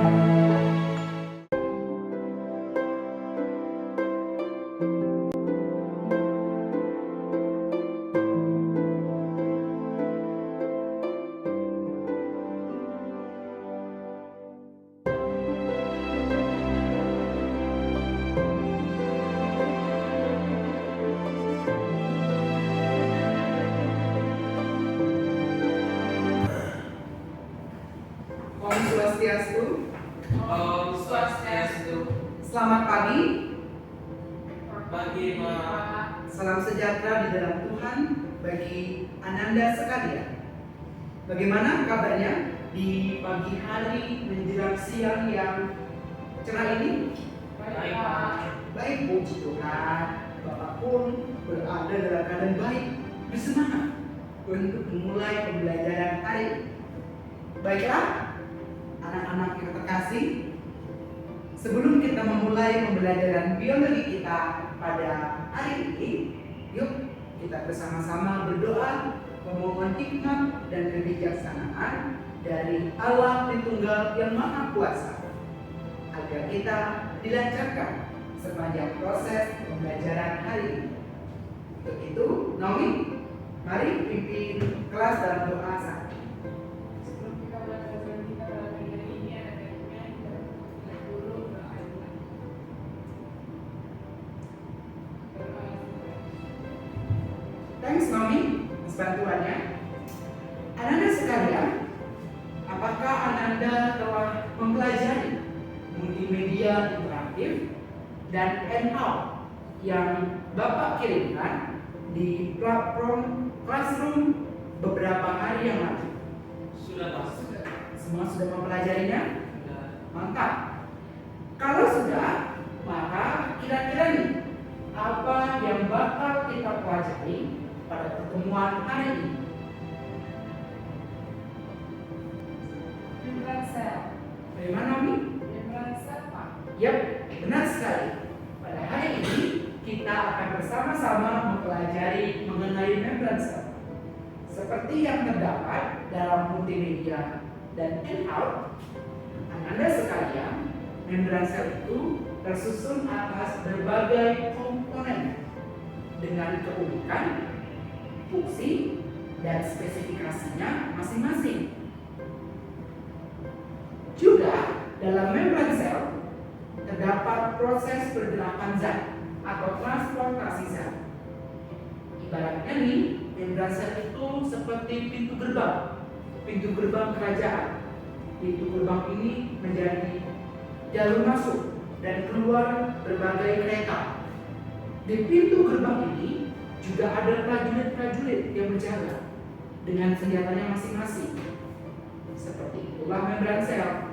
Om Swastiastu. Om Swastiastu. Selamat pagi. Pagi, Pak. Salam sejahtera di dalam Tuhan bagi Ananda sekalian. Bagaimana kabarnya di pagi hari menjelang siang yang cerah ini? Baik, Pak. Baik, puji Tuhan. Bapak pun berada dalam keadaan baik, bersemangat untuk memulai pembelajaran hari ini. Baiklah, anak-anak yang terkasih, sebelum kita memulai pembelajaran biologi kita pada hari ini, yuk kita bersama-sama berdoa memohon hikmat dan kebijaksanaan dari Allah Tritunggal yang Maha Kuasa agar kita dilancarkan sepanjang proses pembelajaran hari ini. Untuk itu, Naomi, mari pimpin kelas dalam doa saat ini. Thanks Naomi atas bantuannya. Ananda sekalian, apakah Ananda telah mempelajari multimedia interaktif dan handout yang Bapak kirimkan di platform Classroom beberapa hari yang lalu? Sudah, Pak. Semua sudah mempelajarinya? Sudah. Mantap. Kalau sudah, maka kira-kira nih apa yang bakal kita pelajari pada pertemuan hari ini? Membran sel. Bagaimana, Naomi? Membran sel, Pak. Yap, benar sekali. Pada hari ini kita akan bersama-sama mempelajari mengenai membran sel. Seperti yang terdapat dalam multimedia dan handout, Anda sekalian, membran sel itu tersusun atas berbagai komponen dengan keunikan, fungsi, dan spesifikasinya masing-masing. Juga dalam membran sel terdapat proses pergerakan zat atau transportasi zat. Ibaratnya nih, membran sel itu seperti pintu gerbang kerajaan. Pintu gerbang ini menjadi jalur masuk dan keluar berbagai kereta. Di pintu gerbang ini juga ada prajurit-prajurit yang berjaga dengan senjatanya masing-masing. Seperti itulah membran sel.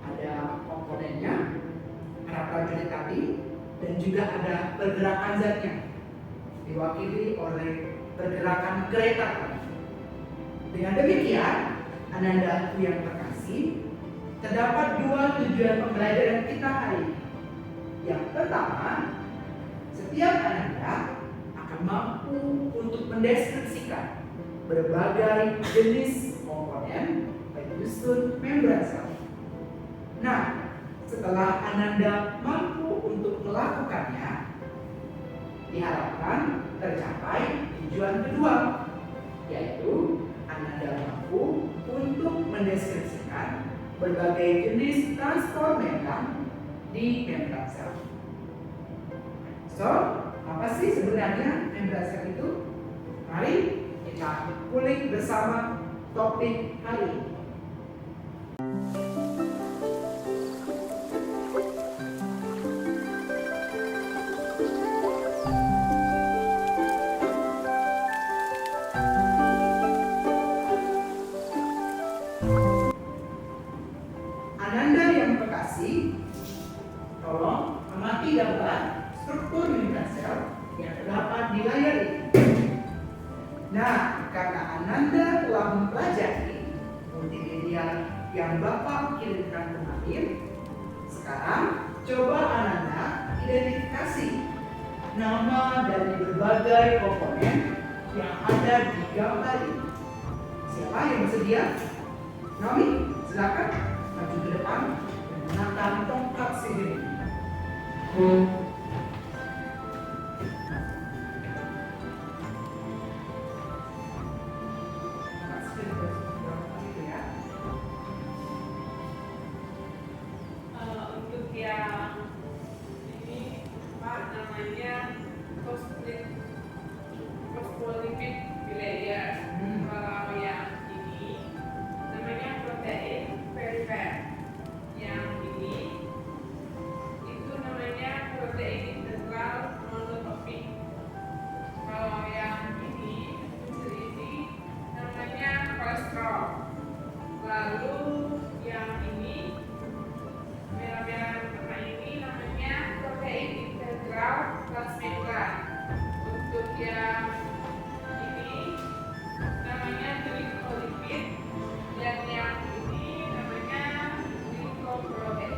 Ada komponennya, para prajurit tadi, dan juga ada pergerakan zatnya, diwakili oleh pergerakan kereta tadi. Dengan demikian, Ananda yang terkasih, terdapat dua tujuan pembelajaran kita hari ini. Yang pertama, setiap Ananda akan mampu untuk mendeskripsikan berbagai jenis komponen penyusun membran sel. Nah, setelah Ananda mampu untuk melakukannya, diharapkan tercapai tujuan kedua, yaitu Ananda mampu untuk mendeskripsikan berbagai jenis transport membran di membran sel. So, apa sih sebenarnya membran sel itu? Mari kita kulik bersama topik hari ini. Ananda yang terkasih, tolong amati gambar struktur membran sel yang terdapat di layar ini. Nah, karena Ananda telah mempelajari multimedia yang Bapak kirimkan kemarin, sekarang coba Ananda identifikasi nama dari berbagai komponen yang ada di gambar ini. Siapa yang bersedia? Naomi, silakan maju ke depan menggunakan tongkat sihir. Untuk yang ini Pak namanya phospholipid bilayer. Kalau yang ini namanya protein perifer. Yang ini itu namanya protein integral monotropik. Kalau yang ini namanya kolesterol. Lalu yang ini merah-merah warna ini namanya protein integral transmembran. Untuk yang ini namanya glikolipid dan yang ini namanya glikoprotein.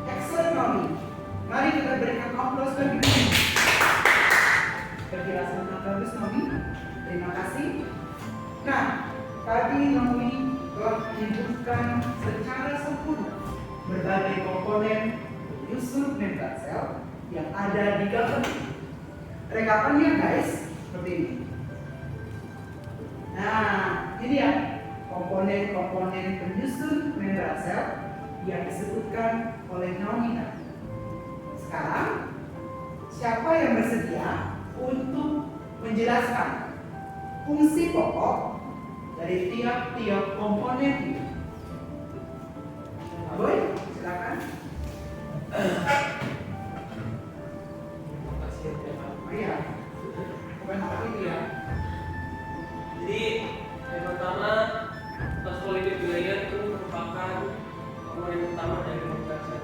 Excellent, Mami. Mari kita berikan aplaus bagi Mami. Penjelasan yang bagus, Mami. Terima kasih. Nah, tadi Mami telah menyebutkan secara sempurna berbagai komponen penyusun membran sel yang ada di dalam. Rekapannya guys, seperti ini. Nah, ini ya komponen-komponen penyusun membran sel yang disebutkan oleh Naomi tadi. Sekarang, siapa yang bersedia untuk menjelaskan fungsi pokok dari tiap-tiap komponen ini? Boy, silakan. Terima kasih ya Pak. Iya. Bukan apa itu ya. Jadi yang pertama, phospholipid bilayer itu merupakan komponen utama dari membran sel.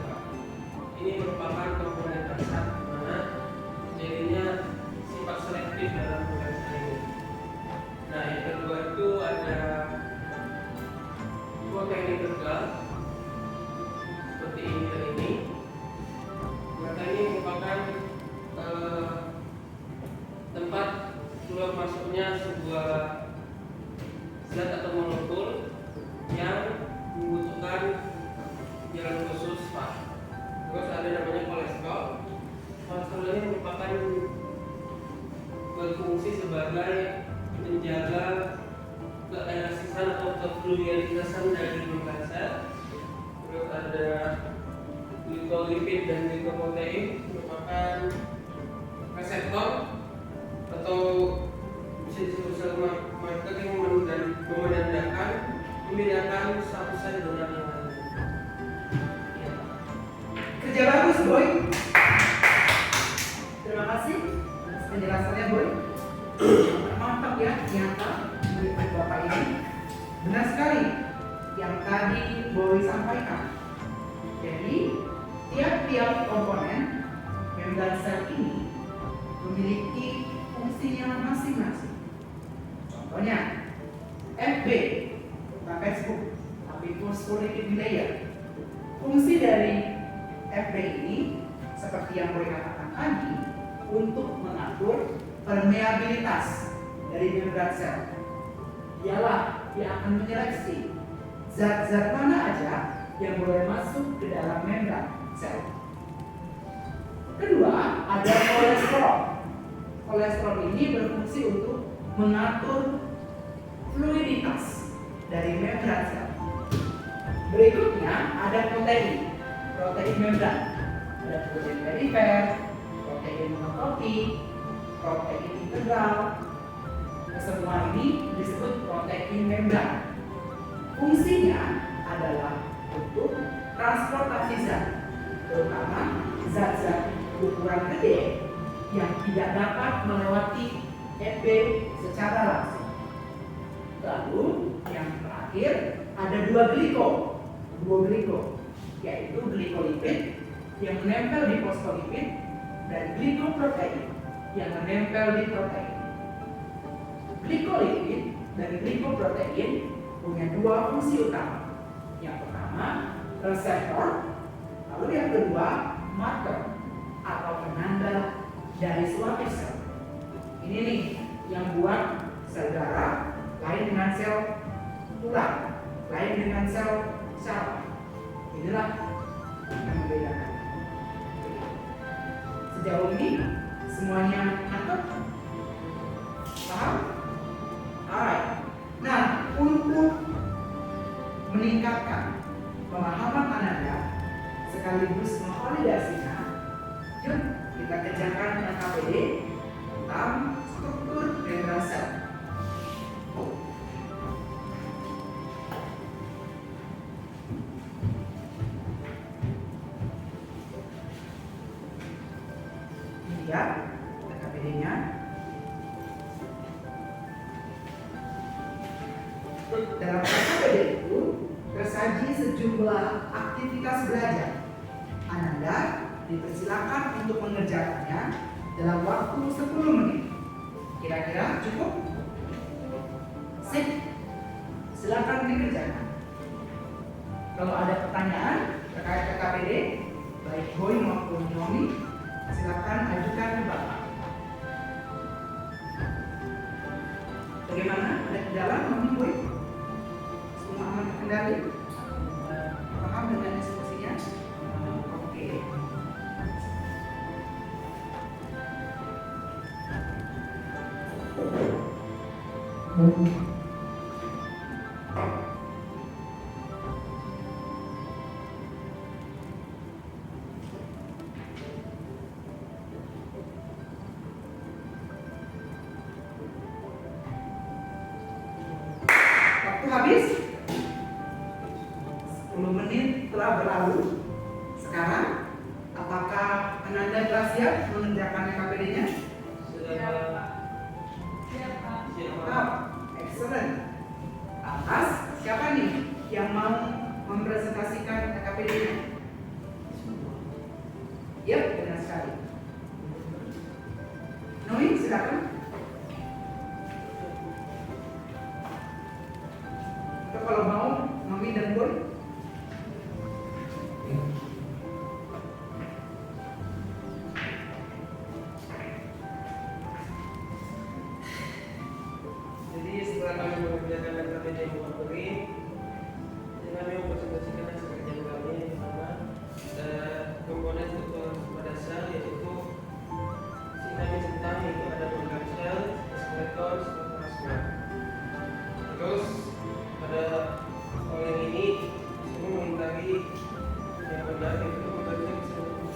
Ini merupakan komponen dasar di mana terjadinya sifat selektif dalam membran sel ini. Nah, yang kedua itu ada protein integral seperti ini dan ini. Maka ini merupakan tempat keluar masuknya sebuah zat atau molekul yang membutuhkan jalan khusus Pak. Terus ada namanya kolesterol. Kolesterol ini merupakan berfungsi sebagai menjaga keelastisen atau kefluiditasan dari membran sel. Terus ada glikolipid dan glikoprotein merupakan reseptor atau bisa disebut sel marker yang membedakan satu sel dengan yang lain. Ya. Kerja bagus, Boy. Terima kasih atas penjelasannya, Boy. Mantap ya, nyata menurut Bapak ini. Benar sekali yang tadi Boy sampaikan. Jadi, tiap-tiap komponen membran sel ini memiliki fungsinya masing-masing. Contohnya, FB, bukan Facebook, tapi phospholipid bilayer. Fungsi dari FB ini, seperti yang Boy katakan tadi, untuk mengatur permeabilitas dari membran sel. Ialah dia akan menyeleksi zat-zat mana aja yang boleh masuk ke dalam membran sel. Kedua, ada kolesterol. Kolesterol ini berfungsi untuk mengatur fluiditas dari membran sel. Berikutnya ada protein membran. Ada protein perifer, protein monotropik, protein integral. Semua ini disebut protein membran. Fungsinya adalah untuk transportasi zat, terutama zat-zat ukuran gede yang tidak dapat melewati FB secara langsung. Lalu yang terakhir ada dua gliko, yaitu glikolipid yang menempel di fosfolipid dan glikoprotein yang menempel di protein. Glikolipid dan glikoprotein punya dua fungsi utama. Yang pertama, reseptor, lalu yang kedua, marker atau penanda dari suatu sel. Ini nih yang buat sel darah lain dengan sel tulang, lain dengan sel saraf. Inilah yang membedakan. Sejauh ini semuanya nangkep? Paham? Alright. Nah, untuk meningkatkan pemahaman Ananda sekaligus memvalidasinya, yuk kita kerjakan LKPD tentang struktur membran sel. Ini ya LKPD-nya. Dalam LKPD itu tersaji sejumlah aktivitas belajar. Ananda dipersilakan untuk mengerjakannya dalam waktu 10 menit. Kira-kira cukup? Sip. Silakan dikerjakan. Kalau ada pertanyaan terkait KKPD, baik Boy maupun Yomi, silakan ajukan ke Bapak. Bagaimana? Ada kendala, Yomi, Boy? Semua aman terkendali? Paham dengan instruksinya? Oke. Waktu habis. 10 menit telah berlalu. Sekarang, apakah Ananda telah siap mengerjakan KPD-nya? Siap. Excellent. Atas, siapa nih yang mau mempresentasikan KPD-nya? Yap, benar sekali. Noi, silakan. Atau kalau mau, Mami dan Boy. Jadi setelah kami mengerjakan LKPD yang materi, kami mempresentasikan hasil kerjaan kami yang pertama komponen struktur pada sel, yaitu sintamin centang, yaitu ada organ sel, skeleton, plasma. Terus pada soal yang ini semua mengingkari yang benar, yaitu membaca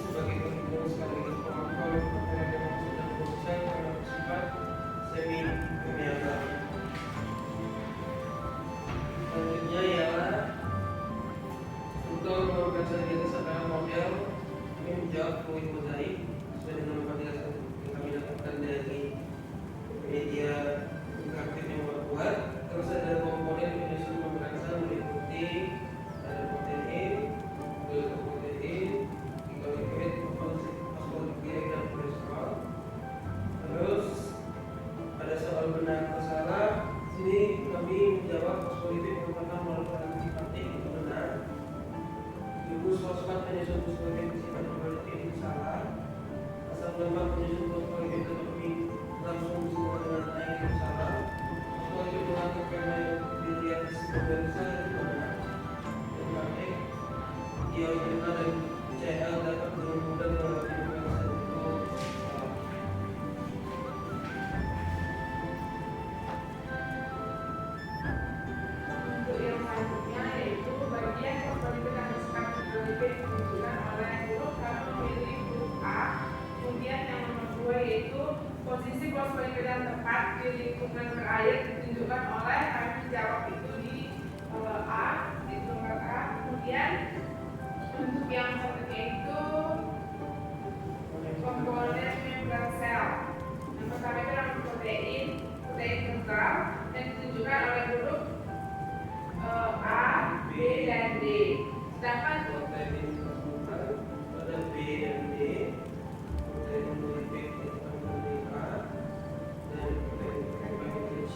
sebagai perhitungan sekaligus pemantau materi yang maksud dan proses karena bersifat semi kimia. Selanjutnya ialah untuk melakukan strategi secara model, kami menjawab fluid mozaik sesuai dengan variasi yang kami dapatkan dari media interaktif yang berbuat. Terus ada komponen penyusun membran sel meliputi ada protein, glukoprotein, glycolipid, fosfolipid, dan kolesterol. Terus ada soal benar atau salah. Sini kami menjawab fosfolipid merupakan molekul antipatik, itu benar. Gugus fosfat penyusun fosfolipid bersifat hidrolitik, itu salah. Asam lemak penyusun fosfolipid tetapi langsung bersama dengan air, itu salah. Fosfolipid mengangkat karena dilihat sebagai itu benar. Antipatik, dioxina dan Cl dapat dengan mudah melewati sel itu salah. Untuk yang selanjutnya yaitu bagian fosfolipid dan sekat hidrolipid ditunjukkan oleh huruf kami memilih huruf A. Kemudian yang nomor 2 yaitu posisi fosfolipid yang tepat di lingkungan berair ditunjukkan oleh kami menjawab itu di A, di nomor A. Kemudian untuk yang selanjutnya itu komponen membran sel. Yang pertama itu adalah protein tentral dan ditunjukkan oleh huruf A, B, dan D. Sedangkan untuk Protein terbuka pada B dan D, protein lipid itu A, dan protein karbon itu C.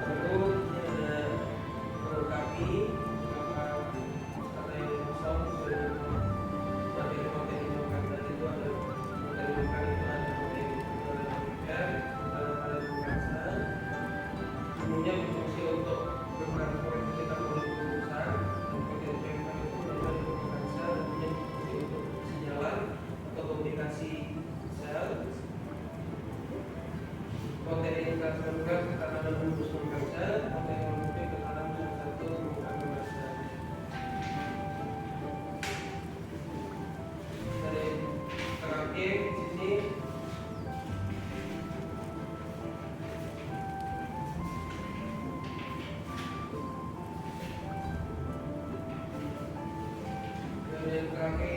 Lalu ini ada melengkapi beberapa kata yang kosong sesuai dengan materi protein yang kata itu ada protein bukan itu ada protein itu ada protein ada pada bukan sel. sebelumnya berfungsi untuk bertransportasikan molekul besar, protein peptide itu menjadi permukaan sel dan kemudian berfungsi untuk sejalan atau komunikasi sel. Protein transmembrana ketahanan menembus permukaan sel, protein monoklonal ketahanan menembus permukaan sel. Dari terakhir di sini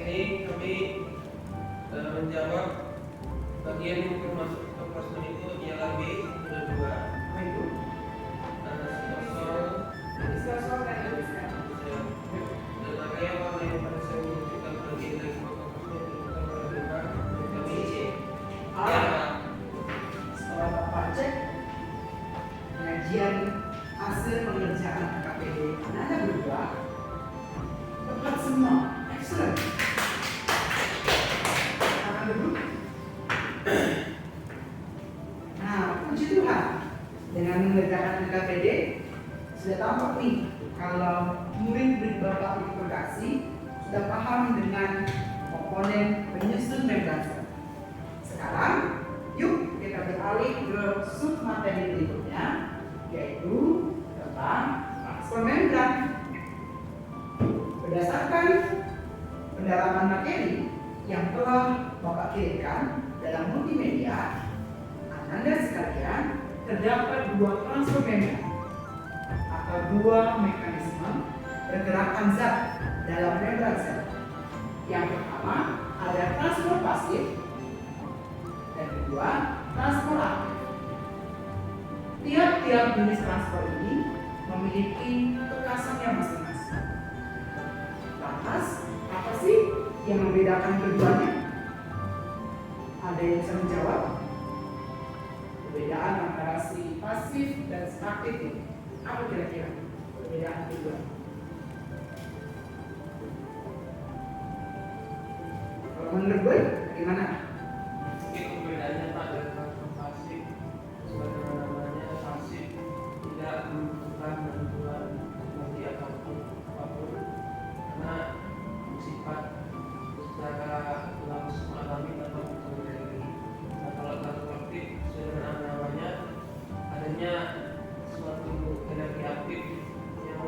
ini kami menjawab bagian termasuk kelas itu ialah B ada 2. Apa itu? Sosok dan tulisan. dan area warna yang pada saya menunjukkan bagian dari pokok menunjukkan pada kami C. Setelah Bapak cek pengajian hasil pengerjaan KPD Anda berdua tepat semua, excellent. Tangan dulu. Nah, puji Tuhan, dengan mengerjakan KPD sudah tampak nih kalau murid-murid Bapak Ibu Bekasi sudah paham dengan komponen penyusun membran sel. Sekarang, yuk kita beralih ke sub materi berikutnya, yaitu tentang transfer membran. Berdasarkan pendalaman materi yang telah Bapak kirimkan dalam multimedia, Anda sekalian terdapat 2 transfer membran atau 2 mekanisme pergerakan zat dalam membran sel. Yang pertama ada transfer pasif dan kedua transfer aktif. Tiap-tiap jenis transfer ini memiliki kekhasannya masing-masing. Lantas, apa sih yang membedakan keduanya? Ada yang bisa menjawab? Perbedaan antara si pasif dan si aktif ini apa kira-kira perbedaan kedua? Kalau menurut gue, bagaimana? Mungkin perbedaannya pada transfer pasif, sebagaimana namanya pasif tidak membutuhkan bantuan teknologi apapun, karena bersifat secara langsung alami tanpa butuh energi. Nah, kalau transfer aktif sebenarnya namanya adanya suatu energi aktif yang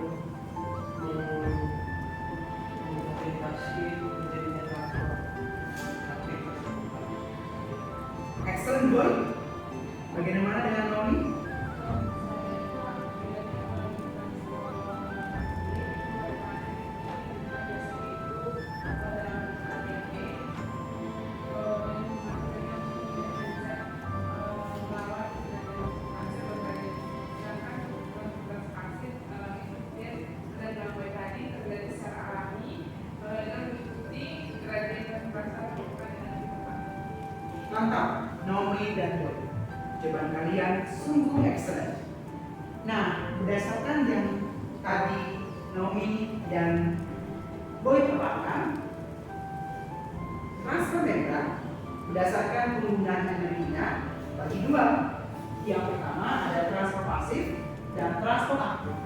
memfasilitasi terjadinya transfer aktif tersebut. Excellent boy. Bagaimana dengan Nomi? Mantap, Nomi dan Boy. Jawaban kalian sungguh excellent. Nah, berdasarkan yang tadi Nomi dan Boy paparkan, transfer membran berdasarkan penggunaan energinya bagi 2. Yang pertama ada transfer pasif dan transfer aktif.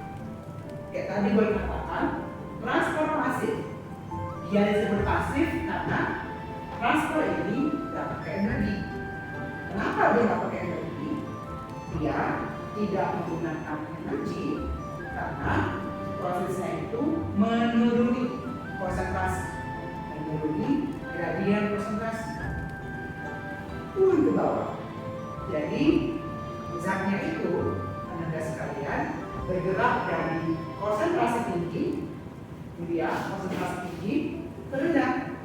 Kayak tadi Boy katakan, transfer pasif dia disebut pasif karena transfer ini tidak pakai energi. Kenapa dia tidak pakai energi? Dia tidak menggunakan energi karena prosesnya itu menuruni konsentrasi, menuruni gradien konsentrasi turun ke bawah. Jadi zatnya itu, Anda sekalian, bergerak dari konsentrasi tinggi, kemudian konsentrasi tinggi terendah,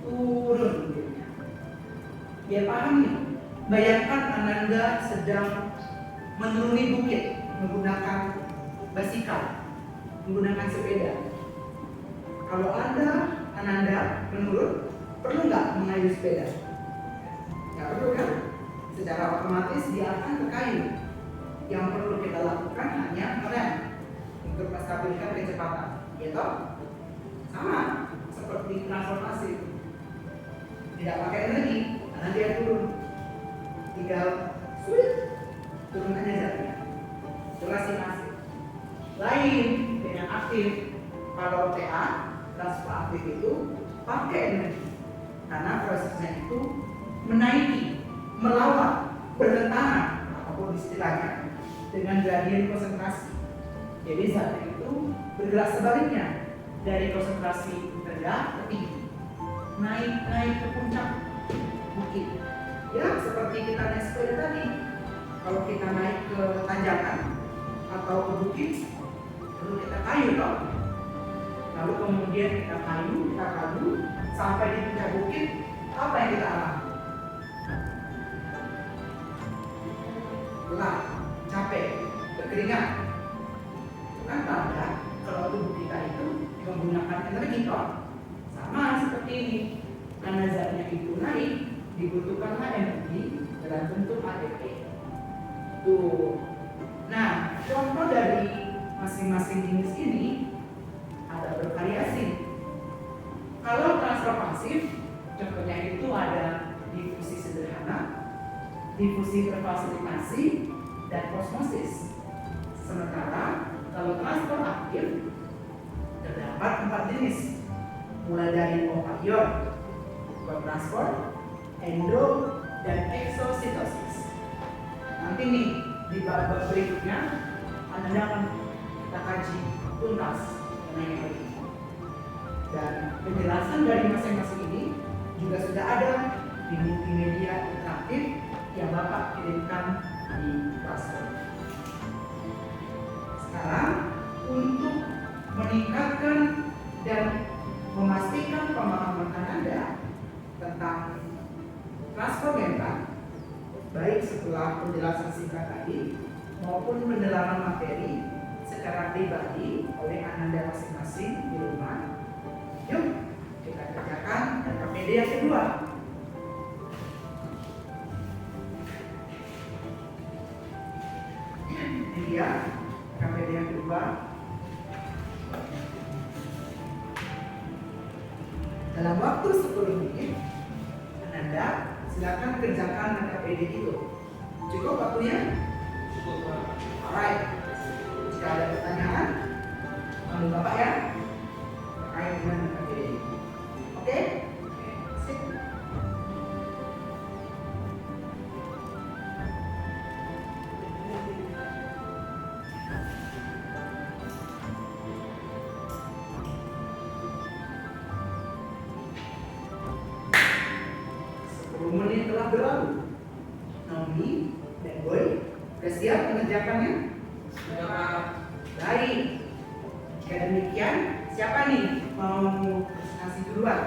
turun. Biar paham nih, bayangkan Ananda sedang menuruni bukit menggunakan basikal, menggunakan sepeda. Kalau Ananda menurun, perlu nggak mengayuh sepeda? Nggak perlu kan? Secara otomatis dia akan ke kayu. Yang perlu kita lakukan hanya ngerem untuk menstabilkan kecepatan, gitu? Sama seperti transportasi, tidak pakai energi, karena dia turun, tinggal sulit turun aja zatnya. Coba konsentrasi masif. Lain dengan aktif. Kalau TA, transfer aktif itu pakai energi. Karena prosesnya itu menaiki, melawan, bertentangan, apapun istilahnya, dengan gradien konsentrasi. Jadi zatnya itu bergerak sebaliknya dari konsentrasi rendah ke tinggi, naik ke puncak bukit. Ya seperti kita naik sepeda tadi, kalau kita naik ke tanjakan atau ke bukit, perlu kita kayu toh. Lalu kemudian kita kayu sampai di puncak bukit, apa yang kita alami? Lelah, capek, berkeringat. Itu kan tanda kalau tubuh kita itu menggunakan energi toh. Sama seperti ini, karena zatnya itu naik, dibutuhkanlah energi dalam bentuk ATP. Tuh. Nah, contoh dari masing-masing jenis ini ada bervariasi. Kalau transfer pasif, contohnya itu ada difusi sederhana, difusi berfasilitasi, dan osmosis. Sementara kalau transfer aktif terdapat 4 jenis, mulai dari okarion, transfer, endo, dan exositosis. Nanti nih di bab berikutnya Anda akan kita kaji tuntas mengenai hal ini. Dan penjelasan dari masing-masing ini juga sudah ada di multimedia interaktif yang Bapak kirimkan di Classroom. Sekarang untuk meningkatkan dan memastikan pemahaman Anda tentang transfer mental, baik setelah penjelasan singkat tadi maupun pendalaman materi secara pribadi oleh Anda masing-masing di rumah. Yuk kita kerjakan KPD yang kedua. Ini dia KPD yang kedua. Dalam waktu 10 menit Anda silakan kerjakan KPD itu. Cukup waktunya? Cukup. Alright. Jika ada pertanyaan, panggil Bapak ya terkait dengan KPD ini. Oke? Sip. Menit telah berlalu. Naomi dan Boy sudah siap mengerjakannya? Sudah. Baik. Jika demikian, siapa nih mau presentasi duluan?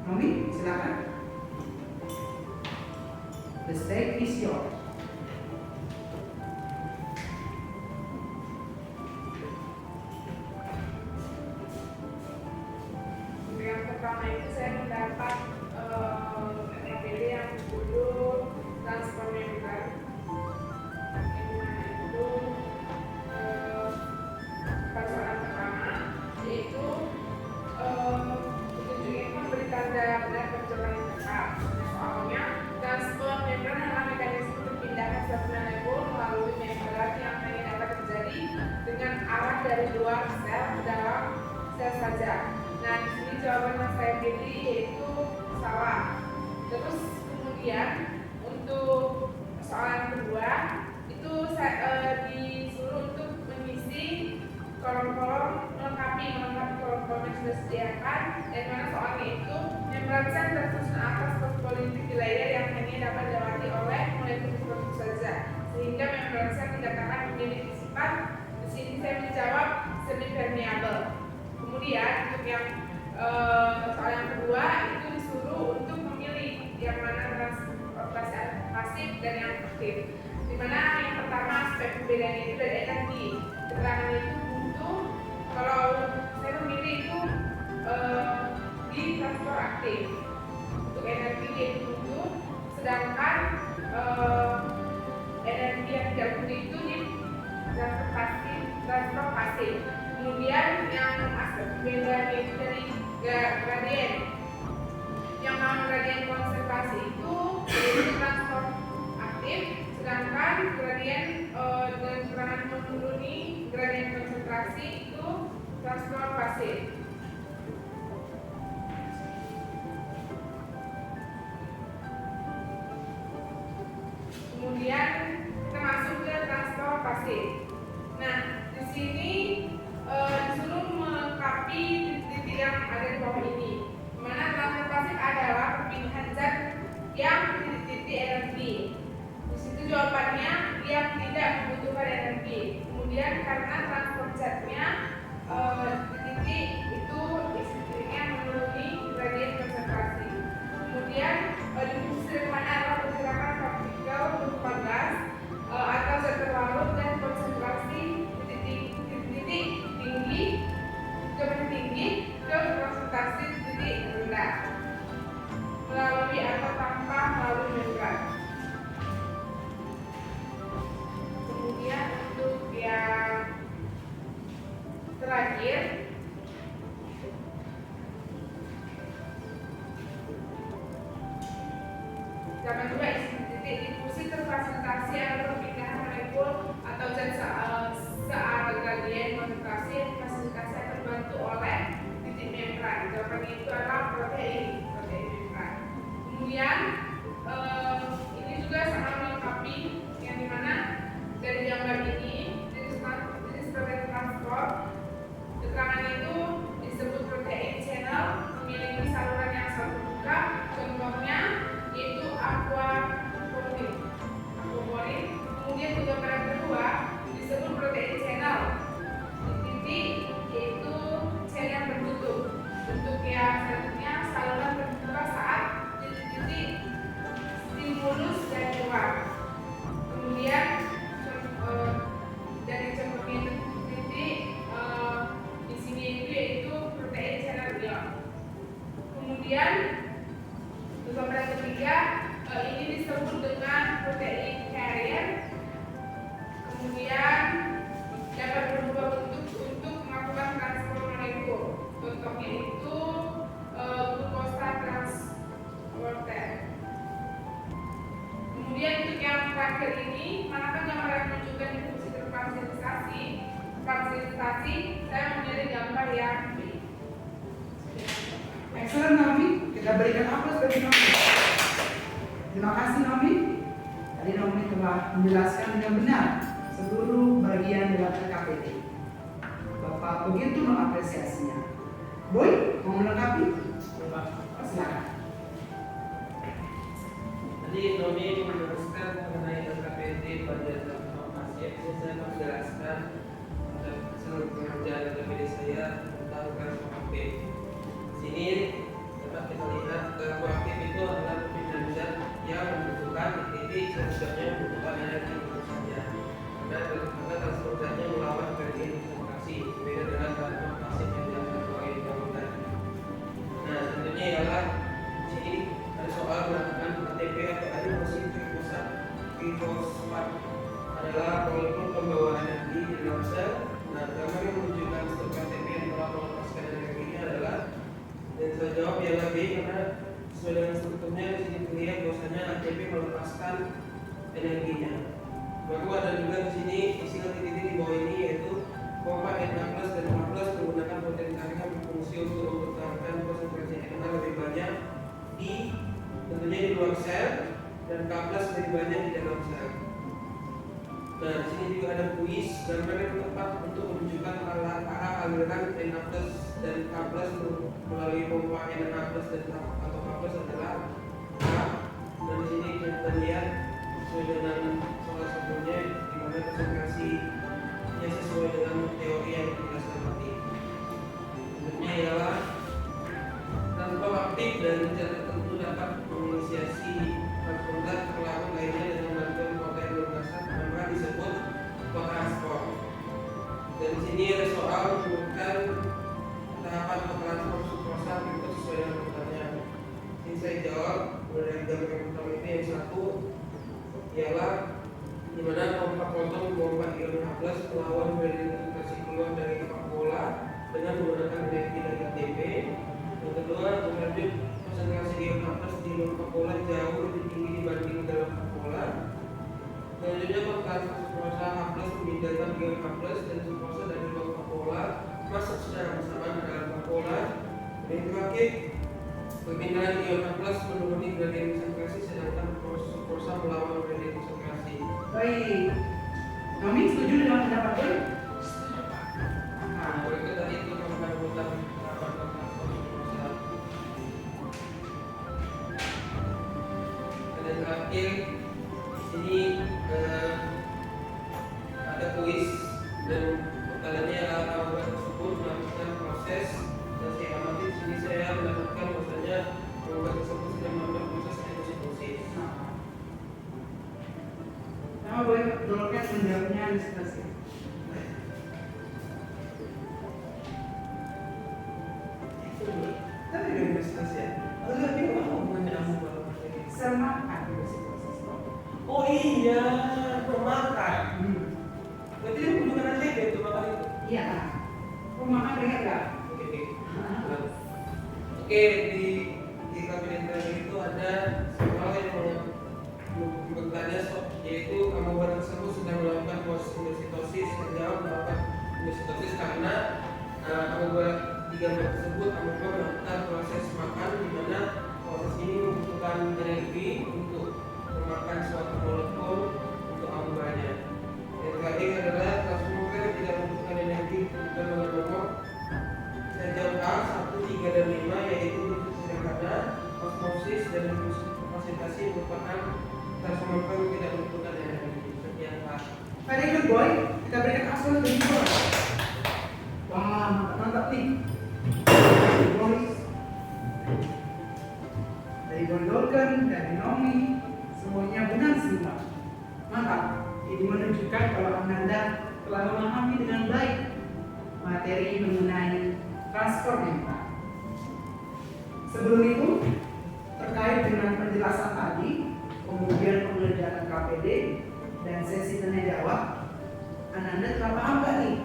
Naomi, silakan. The stage is yours. Yang pertama itu saya mendapat KPD yang berjudul transfer member. Yang mana itu persoalan pertama yaitu petunjuk ini memberi tanda benar perjalanan yang tepat. Soalnya transfer member adalah mekanisme perpindahan suatu molekul melalui membran yang hanya dapat terjadi dengan arah dari luar sel ke dalam sel saja. Nah, di sini jawaban yang saya pilih yaitu salah. Terus kemudian untuk soalan kedua itu saya disuruh untuk mengisi kolom-kolom melengkapi kolom-kolom yang sudah disediakan, dan mana soalnya itu membran sel tersusun atas fosfolipidik layer yang hanya dapat dilewati oleh molekul fosfor saja, sehingga membran sel dikatakan memiliki sifat. Di sini saya menjawab semi-permeable. Kemudian untuk yang soal yang kedua itu disuruh untuk memilih yang mana transportasi pasif dan yang aktif. Dimana yang pertama aspek perbedaannya itu dari energi. Keterangan itu butuh kalau saya memilih itu di transfer aktif. Untuk energi dia itu butuh, sedangkan energi yang tidak butuh itu di transfer pasif. Kemudian yang aspek perbedaan itu dari gradien. Yang nama gradien konsentrasi itu transfer aktif, Sedangkan gradien dengan keterangan menuruni gradien konsentrasi itu transport fase. Kemudian kita masuk ke transport fase. Nah, di sini disuruh melengkapi titik yang ada di bawah ini. Di mana transport fase adalah perpindahan zat yang titik-titik energi. Di situ jawabannya yang tidak membutuhkan energi. Kemudian karena transport zatnya titik itu istrinya menuruni gradien konsentrasi. Kemudian di fungsi mana adalah pergerakan partikel berupa gas atau zat terlarut dan konsentrasi titik tinggi ke konsentrasi titik rendah melalui atau tanpa melalui membran. Kemudian untuk yang terakhir zaman juga titik difusi terfasilitasi atau perpindahan molekul atau zat searah gradien konsentrasi yang difasilitasi akan dibantu oleh titik membran. Jawabannya itu adalah protein membran. Kemudian ini juga sangat melengkapi yang dimana dari gambar ini jenis protein transport keterangan itu disebut protein channel memiliki saluran yang selalu terbuka. Contohnya yaitu aquaporin. Kemudian untuk gambaran kedua disebut protein channel titik yaitu sel yang tertutup. Untuk yang selanjutnya saluran terbuka saat titik stimulus dan keluar. Kemudian dari contohnya titik di sini itu yaitu protein channel ion. Kemudian untuk gambaran ketiga ini disebut dengan protein carrier. Kemudian dapat berubah bentuk untuk melakukan transport molekul. Contohnya itu glukosa transporter. Kemudian untuk yang terakhir ini, manakah gambar yang menunjukkan fungsi terfasilitasi? Saya memilih gambar yang B. Excellent Nabi, kita berikan aplaus bagi Nabi. Terima kasih Nabi. Tadi Nabi telah menjelaskan dengan benar seluruh bagian dalam LKPD. Bapak begitu mengapresiasinya. Boy, mau melengkapi? Silakan. Tadi Nomi meneruskan mengenai LKPD pada informasi yang saya menjelaskan seluruh pengerjaan LKPD saya tentang transform aktif. Sini dapat kita lihat transform aktif itu adalah perpindahan zat yang membutuhkan titik sesuatu membutuhkan energi tentu saja. Karena transport zatnya melawan gradien konsentrasi berbeda dengan transform pasif yang dilakukan sebagai contoh tadi. Nah, tentunya ialah sini ada soal melakukan ATP atau adenosin trifosfat adalah molekul pembawa energi di dalam sel. Nah, gambar yang menunjukkan struktur ATP yang telah melepaskan energinya adalah, dan saya jawab ialah B karena sesuai dengan strukturnya di sini terlihat bahwasanya ATP melepaskan energinya. Baru ada juga di sini istilah titik di bawah ini yaitu pompa Na+ dan H+ menggunakan protein karya berfungsi untuk mempertahankan konsentrasi Na lebih banyak tentunya di luar sel dan K+ lebih banyak di dalam sel. Nah, di sini juga ada kuis gambar yang tepat untuk menunjukkan arah aliran Na+ dan K+ melalui pompa Na+ dan atau K+ adalah A. Dan di sini kita lihat sesuai dengan soal sebelumnya di mana konsentrasinya sesuai dengan teori yang dijelaskan tadi. Bentuknya ialah transform aktif dan zat tertentu dapat menginisiasi transform zat terlarut lainnya dengan bantuan protein berbasis maka disebut co-transport. Dan di sini ada soal menyebutkan tahapan co-transport sukrosa berikut sesuai dengan pertanyaan. Ini saya jawab dari gambar yang pertama ini yang satu ialah di mana pompa proton pompa ion H+ melawan gradien konsentrasi keluar dari kepak bola dengan menggunakan energi dari ATP. Yang kedua, lanjut konsentrasi ion H+ di kepak bola jauh lebih tinggi dibanding dalam kepak bola. data Biohapus dan Sukoso dari ruang Kapola masuk secara bersamaan ke dalam Kapola. Dan yang terakhir, perpindahan Biohapus menuruni gradien konsentrasi sedangkan Sukoso melawan gradien konsentrasi. Baik. Kami setuju dengan pendapat Boy? Setuju, Pak. Nah, mereka tadi itu menggunakan dan terakhir ini ada kuis dan pertanyaannya adalah amuba tersebut melakukan proses dan saya amati di sini saya mendapatkan bahwasanya amuba tersebut sedang melakukan proses endositosis. Nama Boy Dolores menjawabnya diskusi. Tadi udah endositosis ya? Lalu tapi apa hubungannya amuba? Sama endositosis. Oh iya, pemakan. Berarti dia hubungan ATP itu makan itu? Iya. Rumah ingat nggak? Oke, di kabinet terakhir itu ada soal yang bertanya yaitu amuba tersebut sedang melakukan proses endositosis. Menjawab melakukan endositosis karena amuba di gambar tersebut amuba melakukan proses makan di mana proses ini membutuhkan energi untuk memakan suatu molekul untuk amubanya. Yang terakhir adalah transformer yang tidak membutuhkan energi untuk nomor. Saya jawab A 1, 3, dan 5 yaitu bentuk sederhana osmosis dan fasilitasi merupakan transformer yang tidak membutuhkan energi. Sekian Pak. Very good Boy. Kita berikan absolut dari Boy. Wah, mantap nih. Boy. Dari Gondolkan, dari Nomi, semuanya benar semua. Mantap. Ini menunjukkan kalau Ananda telah memahami dengan baik materi mengenai transport mental. Sebelum itu, terkait dengan penjelasan tadi, kemudian pengerjaan KPD dan sesi tanya jawab, Ananda telah paham gak nih?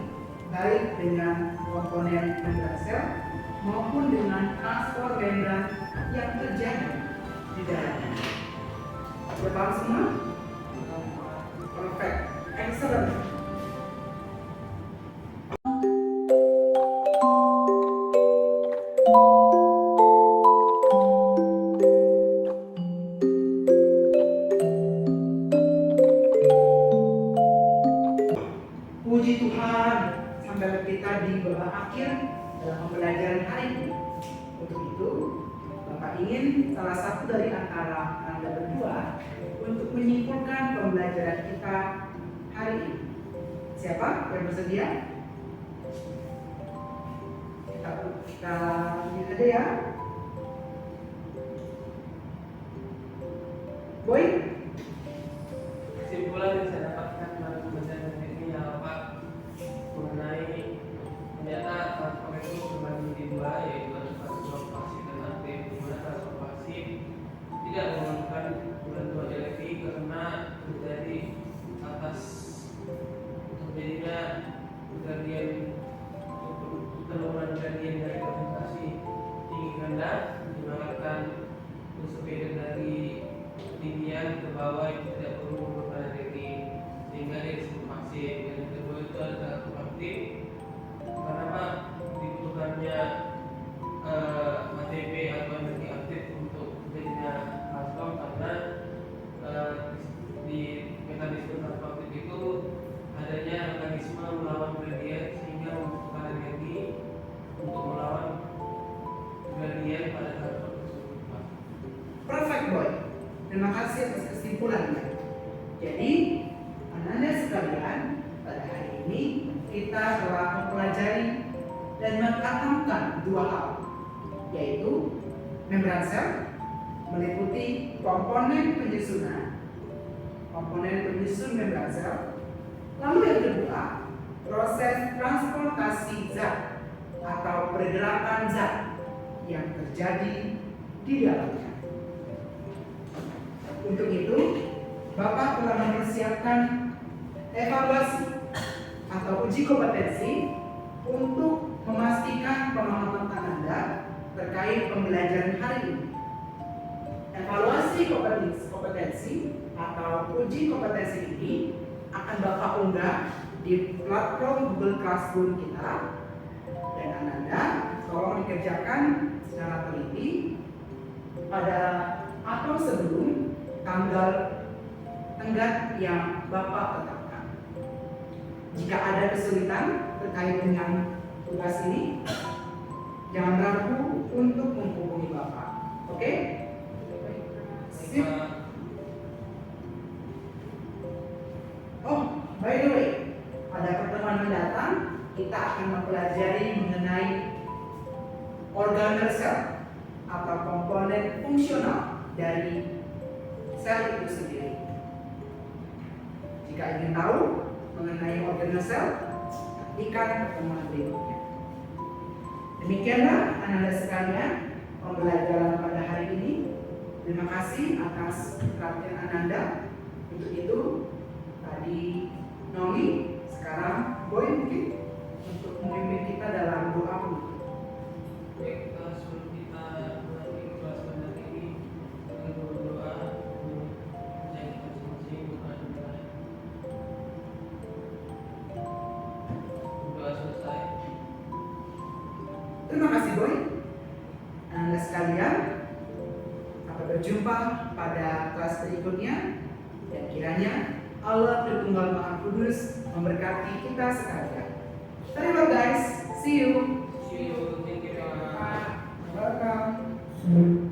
Baik dengan komponen membran sel maupun dengan transport membran yang terjadi di dalamnya. Sudah paham semua? Perfect, excellent. Puji Tuhan, sampai kita di babak akhir dalam pembelajaran hari ini. Untuk itu, Bapak ingin salah satu dari antara Anda berdua untuk menyimpulkan pembelajaran kita hari ini. Siapa yang bersedia? Kita lihat aja ya. Boy? Kesimpulan yang saya dapatkan dari pembelajaran ini adalah Pak mengenai ternyata transformer itu terbagi di dua, yaitu ada transformer pasif dan aktif. Di mana transformer pasif tidak memerlukan bantuan elektrik karena terjadi atas terjadinya gradien penurunan gradien dari konsentrasi tinggi rendah dimakan bersepeda dari ketinggian ke bawah itu tidak perlu memerlukan energi sehingga dia disebut pasif. Yang kedua itu adalah aktif karena Pak dibutuhkannya ATP atau energi aktif untuk terjadinya transform karena di mekanisme transform aktif itu adanya mekanisme melawan gradien sehingga membutuhkan energi untuk melawan gradien pada transform tersebut Pak. Perfect Boy. Terima kasih atas kesimpulannya. Jadi, Ananda sekalian, pada hari ini kita telah mempelajari dan mengatakan dua hal, yaitu membran sel meliputi komponen penyusunan, komponen penyusun membran sel. Lalu yang kedua, proses transportasi zat atau pergerakan zat yang terjadi di dalamnya. Untuk itu, Bapak telah mempersiapkan evaluasi atau uji kompetensi untuk memastikan pemahaman Anda terkait pembelajaran hari ini. Evaluasi kompetensi atau uji kompetensi ini akan Bapak unggah di platform Google Classroom kita, dan Ananda tolong dikerjakan secara teliti pada atau sebelum tanggal tenggat yang Bapak tetapkan. Jika ada kesulitan terkait dengan tugas ini, jangan ragu untuk menghubungi Bapak. Oke? Sip. Oh, by the way, pada pertemuan mendatang kita akan mempelajari mengenai organel sel atau komponen fungsional dari sel itu sendiri. Jika ingin tahu mengenai organel sel, ikan pertemuan berikutnya. Demikianlah anak-anak sekalian pembelajaran pada hari ini. Terima kasih atas perhatian Ananda. Untuk itu tadi Nomi, sekarang Boy mungkin untuk memimpin kita dalam doa penutup. Baik, sebelum kita mengakhiri kelas pada hari ini, kita berdoa saya masing-masing berdoa dimulai. Doa selesai. Terima kasih Boy. Anda sekalian, sampai berjumpa pada kelas berikutnya, dan kiranya Allah Tritunggal Maha Kudus memberkati kita sekalian. Terima guys, see you. See you. Thank you. Welcome.